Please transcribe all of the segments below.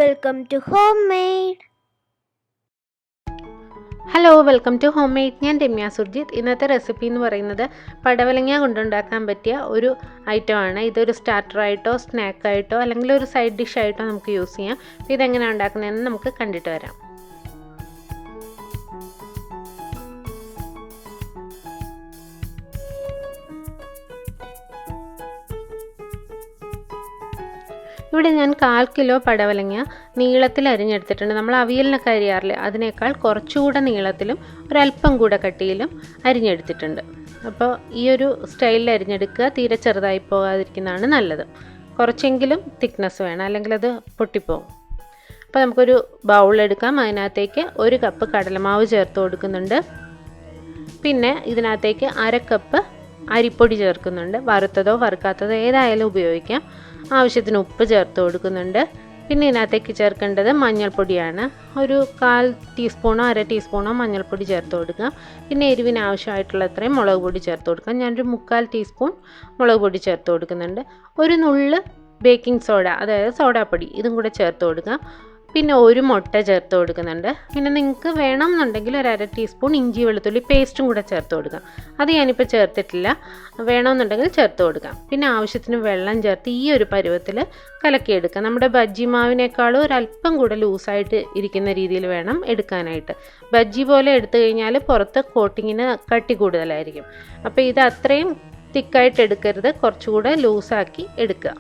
Welcome to Homemade. Hello welcome to Homemade. ഞാൻ രമ്യ സുർജിത്ത്. ഇന്നത്തെ recipe എന്ന് പറയുന്നത് പടവലങ്ങ കൊണ്ടുണ്ടാക്കാൻ പറ്റിയ ഒരു ഐറ്റമാണ്. ഇതൊരു സ്റ്റാർട്ടറായിട്ടോ സ്നാക്കായിട്ടോ അല്ലെങ്കിൽ ഒരു സൈഡ് ഡിഷായിട്ടോ നമുക്ക് യൂസ് ചെയ്യാം. അപ്പോൾ ഇതെങ്ങനെയാണ് ഉണ്ടാക്കുന്നതെന്ന് നമുക്ക് കണ്ടിട്ട് വരാം. ഇവിടെ ഞാൻ 1/4 കിലോ പടവലങ്ങ നീളത്തിൽ അരിഞ്ഞെടുത്തിട്ടുണ്ട്. നമ്മൾ അവിയലിനൊക്കെ അരിയാറില്ലേ, അതിനേക്കാൾ കുറച്ചുകൂടെ നീളത്തിലും ഒരല്പം കൂടെ കട്ടിയിലും അരിഞ്ഞെടുത്തിട്ടുണ്ട്. അപ്പോൾ ഈ ഒരു സ്റ്റൈലിൽ അരിഞ്ഞെടുക്കുക. തീരെ ചെറുതായി പോകാതിരിക്കുന്നതാണ് നല്ലത്. കുറച്ചെങ്കിലും തിക്നെസ് വേണം, അല്ലെങ്കിൽ അത് പൊട്ടിപ്പോകും. അപ്പോൾ നമുക്കൊരു ബൗളെടുക്കാം. അതിനകത്തേക്ക് 1 കപ്പ് കടലമാവ് ചേർത്ത് കൊടുക്കുന്നുണ്ട്. പിന്നെ ഇതിനകത്തേക്ക് 1/2 കപ്പ് അരിപ്പൊടി ചേർക്കുന്നുണ്ട്. വറുത്തതോ വറുക്കാത്തതോ ഏതായാലും ഉപയോഗിക്കാം. ആവശ്യത്തിന് ഉപ്പ് ചേർത്ത് കൊടുക്കുന്നുണ്ട്. പിന്നെ ഇതിനകത്തേക്ക് ചേർക്കേണ്ടത് മഞ്ഞൾപ്പൊടിയാണ്. ഒരു 1/4 ടീസ്പൂണോ 1/2 ടീസ്പൂണോ മഞ്ഞൾപ്പൊടി ചേർത്ത് കൊടുക്കുക. പിന്നെ എരിവിന് ആവശ്യമായിട്ടുള്ള അത്രയും മുളക് പൊടി ചേർത്ത് കൊടുക്കുക. ഞാനൊരു 1/4 ടീസ്പൂൺ മുളക് പൊടി ചേർത്ത് കൊടുക്കുന്നുണ്ട്. ഒരു നുള്ള് ബേക്കിംഗ് സോഡ, അതായത് സോഡാപ്പൊടി, ഇതും കൂടെ ചേർത്ത് കൊടുക്കുക. പിന്നെ 1 മുട്ട ചേർത്ത് കൊടുക്കുന്നുണ്ട്. പിന്നെ നിങ്ങൾക്ക് വേണമെന്നുണ്ടെങ്കിൽ ഒരു 1/2 ടീസ്പൂൺ ഇഞ്ചി വെളുത്തുള്ളി പേസ്റ്റും കൂടെ ചേർത്ത് കൊടുക്കാം. അത് ഞാനിപ്പോൾ ചേർത്തിട്ടില്ല. വേണമെന്നുണ്ടെങ്കിൽ ചേർത്ത് കൊടുക്കാം. പിന്നെ ആവശ്യത്തിന് വെള്ളം ചേർത്ത് ഈ ഒരു പരുവത്തിൽ കലക്കിയെടുക്കുക. നമ്മുടെ ബജ്ജി മാവിനേക്കാളും ഒരല്പം കൂടെ ലൂസായിട്ട് ഇരിക്കുന്ന രീതിയിൽ വേണം എടുക്കാനായിട്ട്. ബജ്ജി പോലെ എടുത്തു കഴിഞ്ഞാൽ പുറത്ത് കോട്ടിങ്ങിന് കട്ടി കൂടുതലായിരിക്കും. അപ്പോൾ ഇത് അത്രയും തിക്കായിട്ട് എടുക്കരുത്, കുറച്ചുകൂടെ ലൂസാക്കി എടുക്കുക.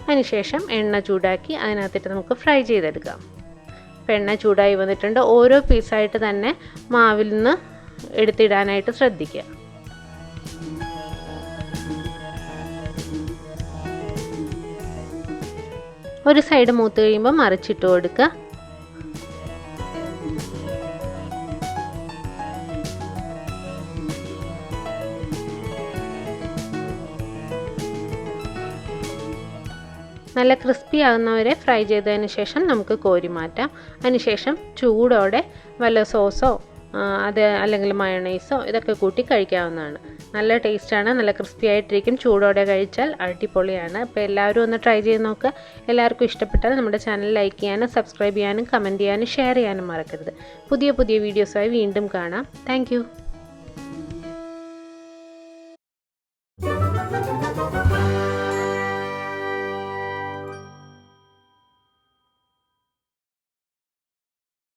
അതിനുശേഷം എണ്ണ ചൂടാക്കി അതിനകത്തിട്ട് നമുക്ക് ഫ്രൈ ചെയ്തെടുക്കാം. അപ്പോൾ എണ്ണ ചൂടായി വന്നിട്ടുണ്ട്. ഓരോ പീസായിട്ട് തന്നെ മാവിൽ നിന്ന് എടുത്തിടാനായിട്ട് ശ്രദ്ധിക്കുക. ഒരു സൈഡ് മൂത്ത് കഴിയുമ്പോൾ മറിച്ചിട്ട് കൊടുക്കുക. നല്ല ക്രിസ്പി ആകുന്നവരെ ഫ്രൈ ചെയ്തതിന് ശേഷം നമുക്ക് കോരി മാറ്റാം. അതിനുശേഷം ചൂടോടെ വല്ല സോസോ അല്ലെങ്കിൽ മയോണൈസോ ഇതൊക്കെ കൂട്ടി കഴിക്കാവുന്നതാണ്. നല്ല ടേസ്റ്റാണ്, നല്ല ക്രിസ്പി ആയിട്ടിരിക്കും. ചൂടോടെ കഴിച്ചാൽ അടിപൊളിയാണ്. അപ്പോൾ എല്ലാവരും ഒന്ന് ട്രൈ ചെയ്ത് നോക്കുക. എല്ലാവർക്കും ഇഷ്ടപ്പെട്ടാൽ നമ്മുടെ ചാനൽ ലൈക്ക് ചെയ്യാനും സബ്സ്ക്രൈബ് ചെയ്യാനും കമൻറ്റ് ചെയ്യാനും ഷെയർ ചെയ്യാനും മറക്കരുത്. പുതിയ വീഡിയോസായി വീണ്ടും കാണാം. താങ്ക്